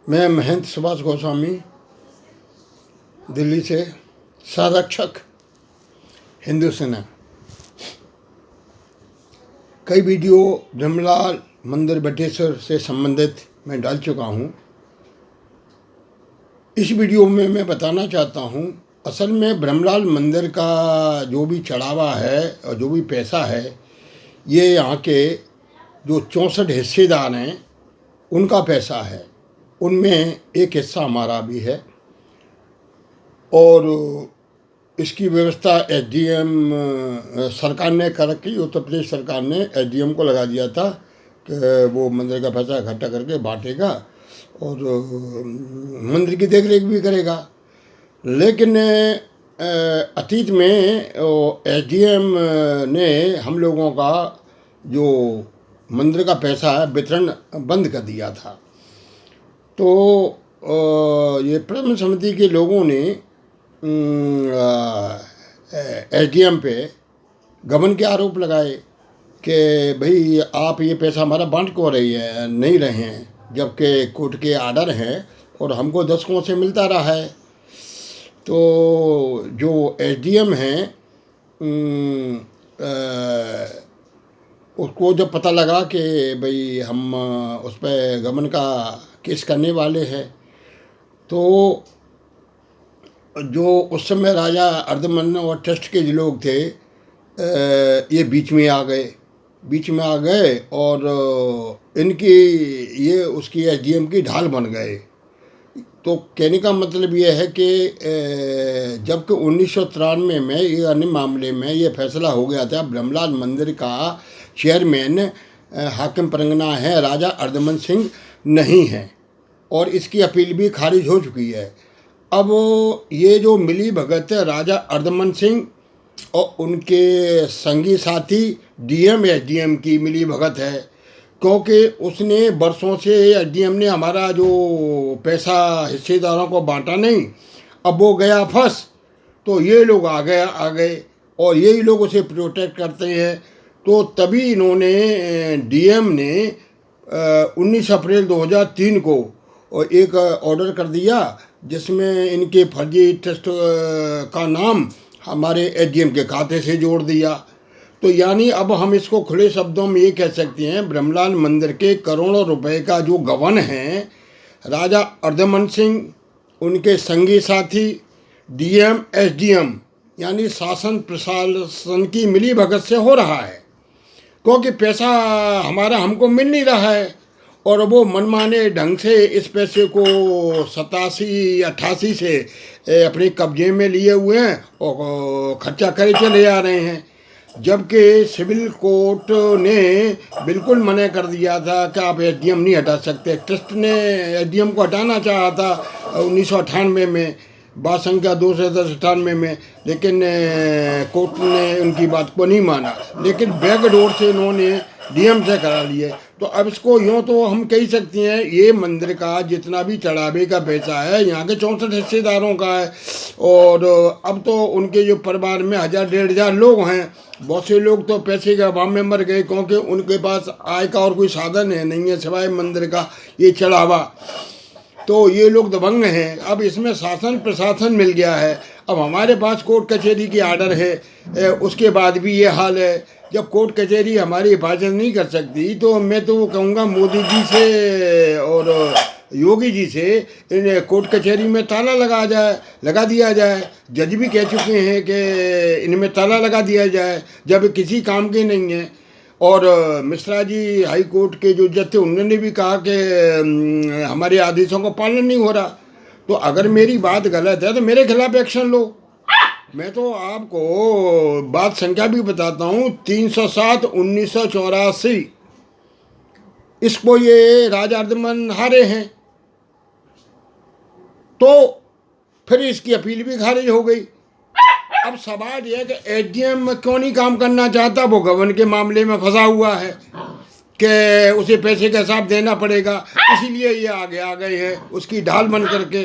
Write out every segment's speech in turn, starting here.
मैं महंत सुभाष गोस्वामी, दिल्ली से, संरक्षक हिंदू सेना। कई वीडियो ब्रह्मलाल मंदिर बटेश्वर से संबंधित मैं डाल चुका हूँ। इस वीडियो में मैं बताना चाहता हूँ, असल में ब्रह्मलाल मंदिर का जो भी चढ़ावा है और जो भी पैसा है, ये यहाँ के जो 64 हिस्सेदार हैं उनका पैसा है। उनमें एक हिस्सा हमारा भी है और इसकी व्यवस्था एसडीएम सरकार ने कर रखी। उत्तर प्रदेश सरकार ने एसडीएम को लगा दिया था कि वो मंदिर का पैसा इकट्ठा करके बांटेगा और मंदिर की देखरेख भी करेगा। लेकिन अतीत में एसडीएम ने हम लोगों का जो मंदिर का पैसा है वितरण बंद कर दिया था। तो ये प्रबंध समिति के लोगों ने एसडीएम पे गबन के आरोप लगाए कि भाई आप ये पैसा हमारा बांट क्यों नहीं रहे हैं, जबकि कोर्ट के आर्डर हैं और हमको दशकों से मिलता रहा है। तो जो एसडीएम हैं उसको जब पता लगा कि भाई हम उस पर गबन का केस करने वाले हैं, तो जो उस समय राजा अर्धमन और ट्रस्ट के जो लोग थे ये बीच में आ गए और इनकी ये उसकी एसडीएम की ढाल बन गए। तो कहने का मतलब ये है कि जबकि 1993 में ये अन्य मामले में ये फैसला हो गया था, ब्रह्मलाल मंदिर का चेयरमैन हाकिम परगना है, राजा अर्धमन सिंह नहीं है और इसकी अपील भी खारिज हो चुकी है। अब ये जो मिली भगत है राजा अर्धमन सिंह और उनके संगी साथी डीएम एसडीएम की मिली भगत है, क्योंकि उसने बरसों से एसडीएम ने हमारा जो पैसा हिस्सेदारों को बांटा नहीं, अब वो गया फंस, तो ये लोग आ गए और यही लोग उसे प्रोटेक्ट करते हैं। तो तभी इन्होंने डीएम ने 19 अप्रैल 2003 को एक ऑर्डर कर दिया जिसमें इनके फर्जी ट्रस्ट का नाम हमारे एसडीएम के खाते से जोड़ दिया। तो यानी अब हम इसको खुले शब्दों में ये कह सकते हैं, ब्रह्मलाल मंदिर के करोड़ों रुपए का जो गबन है राजा अर्धमन सिंह, उनके संगी साथी डीएम एसडीएम यानी शासन प्रशासन की मिली भगत से हो रहा है, क्योंकि पैसा हमारा हमको मिल नहीं रहा है और वो मनमाने ढंग से इस पैसे को 87-88 से अपने कब्जे में लिए हुए हैं और खर्चा करे चले जा रहे हैं। जबकि सिविल कोर्ट ने बिल्कुल मना कर दिया था कि आप एसडीएम नहीं हटा सकते। ट्रस्ट ने एसडीएम को हटाना चाहा था 1998 में, बात संख्या 298 में, लेकिन कोर्ट ने उनकी बात को नहीं माना, लेकिन बैकडोर से इन्होंने डीएम से करा लिए। तो अब इसको यूँ तो हम कह सकते हैं ये मंदिर का जितना भी चढ़ावे का पैसा है यहाँ के 64 हिस्सेदारों का है और अब तो उनके जो परिवार में 1000-1500 लोग हैं, बहुत से लोग तो पैसे के अभाव में मर गए क्योंकि उनके पास आय का और कोई साधन है नहीं है सिवाय मंदिर का ये चढ़ावा। तो ये लोग दबंग हैं। अब इसमें शासन प्रशासन मिल गया है, अब हमारे पास कोर्ट कचहरी के आर्डर है, उसके बाद भी ये हाल है। जब कोर्ट कचहरी हमारी हिफाजत नहीं कर सकती तो मैं तो कहूँगा मोदी जी से और योगी जी से इन कोर्ट कचहरी में ताला लगा दिया जाए। जज भी कह चुके हैं कि इनमें ताला लगा दिया जाए जब किसी काम के नहीं है। और मिश्रा जी हाई कोर्ट के जो जज थे उन्होंने भी कहा कि हमारे आदेशों का पालन नहीं हो रहा। तो अगर मेरी बात गलत है तो मेरे खिलाफ एक्शन लो। मैं तो आपको बात संख्या भी बताता हूँ, 307/1984 इसको ये राजा अर्धमन हारे हैं, तो फिर इसकी अपील भी खारिज हो गई। अब सवाल यह है कि एसडीएम क्यों नहीं काम करना चाहता, वो गबन के मामले में फंसा हुआ है कि उसे पैसे का हिसाब देना पड़ेगा, इसीलिए ये आ गए हैं उसकी ढाल बन करके।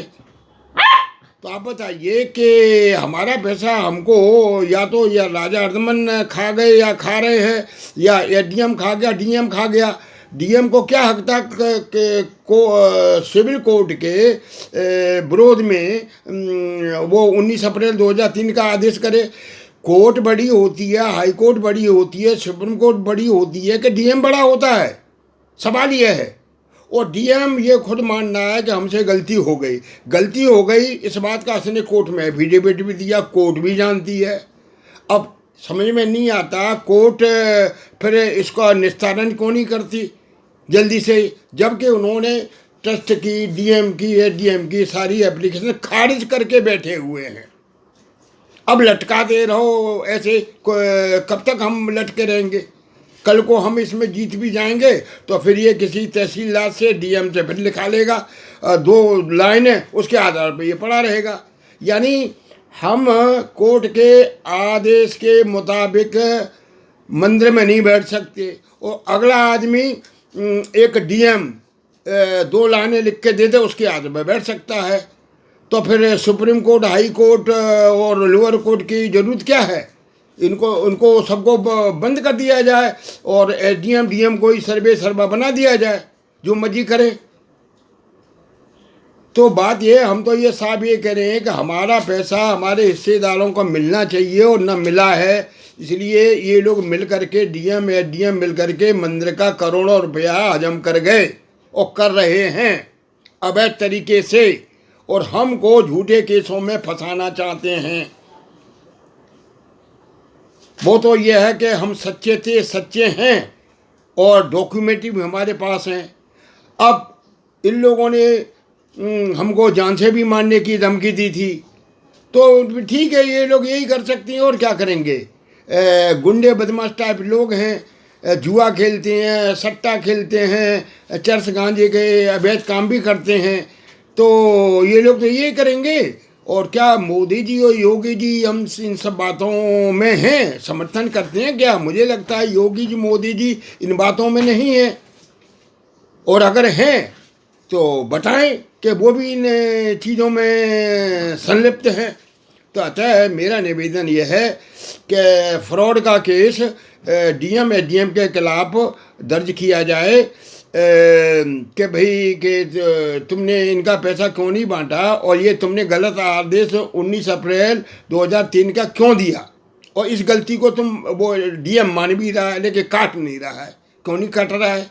तो आप बताइए कि हमारा पैसा हमको या तो या राजा अर्धमन खा गए या खा रहे हैं या एसडीएम खा गया, डीएम खा गया। डीएम को क्या हक था सिविल कोर्ट के विरोध में वो 19 अप्रैल 2003 का आदेश करे। कोर्ट बड़ी होती है, हाई कोर्ट बड़ी होती है, सुप्रीम कोर्ट बड़ी होती है कि डीएम बड़ा होता है? सवाल यह है। और डीएम ये खुद मान रहा है कि हमसे गलती हो गई। गलती हो गई इस बात का उसने कोर्ट में एफिडेविट भी दिया, कोर्ट भी जानती है। अब समझ में नहीं आता कोर्ट फिर इसका निस्तारण क्यों नहीं करती जल्दी से, जबकि उन्होंने ट्रस्ट की, डीएम की, एडीएम की सारी एप्लीकेशन खारिज करके बैठे हुए हैं। अब लटकाते रहो ऐसे, कब तक हम लटके रहेंगे? कल को हम इसमें जीत भी जाएंगे तो फिर ये किसी तहसीलदार से, डीएम से फिर लिखा लेगा 2 लाइनें, उसके आधार पर ये पड़ा रहेगा। यानी हम कोर्ट के आदेश के मुताबिक मंदिर में नहीं बैठ सकते, और अगला आदमी एक डीएम 2 लाइनें लिख के दे दे, उसके आधार पर बैठ सकता है। तो फिर सुप्रीम कोर्ट, हाई कोर्ट और लोअर कोर्ट की जरूरत क्या है? उनको सबको बंद कर दिया जाए और एसडीएम डीएम को ही सर्वा बना दिया जाए, जो मर्जी करे। तो बात ये, हम तो ये साफ ये कह रहे हैं कि हमारा पैसा हमारे हिस्सेदारों को मिलना चाहिए और न मिला है। इसलिए ये लोग मिल करके, डीएम एसडीएम मिल करके मंदिर का करोड़ों रुपया हजम कर गए और कर रहे हैं अवैध तरीके से, और हमको झूठे केसों में फंसाना चाहते हैं। वो तो ये है कि हम सच्चे थे, सच्चे हैं, और डॉक्यूमेंट्री भी हमारे पास हैं। अब इन लोगों ने हमको जान से भी मारने की धमकी दी थी, तो ठीक है, ये लोग यही कर सकते हैं और क्या करेंगे। गुंडे बदमाश टाइप लोग हैं, जुआ खेलते हैं, सट्टा खेलते हैं, चरस गांजे के अवैध काम भी करते हैं, तो ये लोग तो यही करेंगे। और क्या मोदी जी और योगी जी हम इन सब बातों में हैं, समर्थन करते हैं क्या? मुझे लगता है योगी जी, मोदी जी इन बातों में नहीं है, और अगर हैं तो बताएं कि वो भी इन चीज़ों में संलिप्त हैं। तो अतः मेरा निवेदन यह है कि फ्रॉड का केस डीएम एसडीएम के खिलाफ दर्ज किया जाए कि भाई कि तुमने इनका पैसा क्यों नहीं बांटा, और ये तुमने गलत आदेश 19 अप्रैल 2003 का क्यों दिया, और इस गलती को तुम, वो डीएम मान भी रहा है लेकिन काट नहीं रहा है। क्यों नहीं काट रहा है?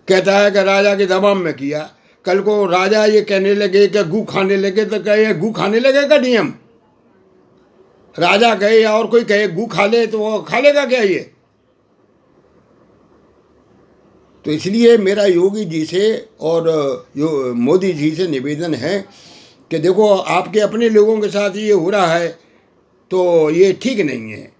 कहता है कि राजा के दबाव में किया। कल को राजा ये कहने लगे कि गू खाने लगे तो कहे गू खाने लगेगा डीएम? राजा कहे या और कोई कहे गू खा ले तो वो खा लेगा क्या ये? तो इसलिए मेरा योगी जी से और मोदी जी से निवेदन है कि देखो, आपके अपने लोगों के साथ ये हो रहा है तो ये ठीक नहीं है।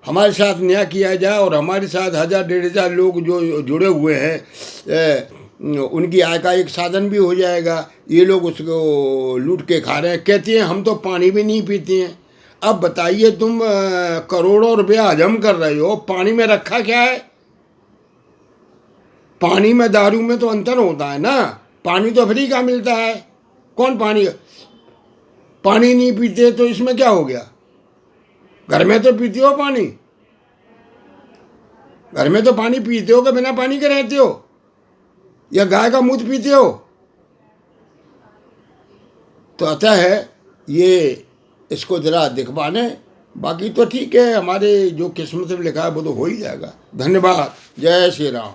हमारे साथ न्याय किया जाए, और हमारे साथ 1000-1500 लोग जो जुड़े हुए हैं उनकी आय का एक साधन भी हो जाएगा। ये लोग उसको लूट के खा रहे हैं। कहते हैं हम तो पानी भी नहीं पीते हैं। अब बताइए, तुम करोड़ों रुपया हजम कर रहे हो, पानी में रखा क्या है? पानी में दारू में तो अंतर होता है ना। पानी तो फ्री का मिलता है। कौन पानी नहीं पीते तो इसमें क्या हो गया? घर में तो पीते हो पानी, घर में तो पानी पीते हो कि बिना पानी के रहते हो, या गाय का मूत्र पीते हो? तो अतः है ये, इसको जरा दिखवाने, बाकी तो ठीक है, हमारे जो किस्मत में लिखा है वो तो हो ही जाएगा। धन्यवाद। जय श्री राम।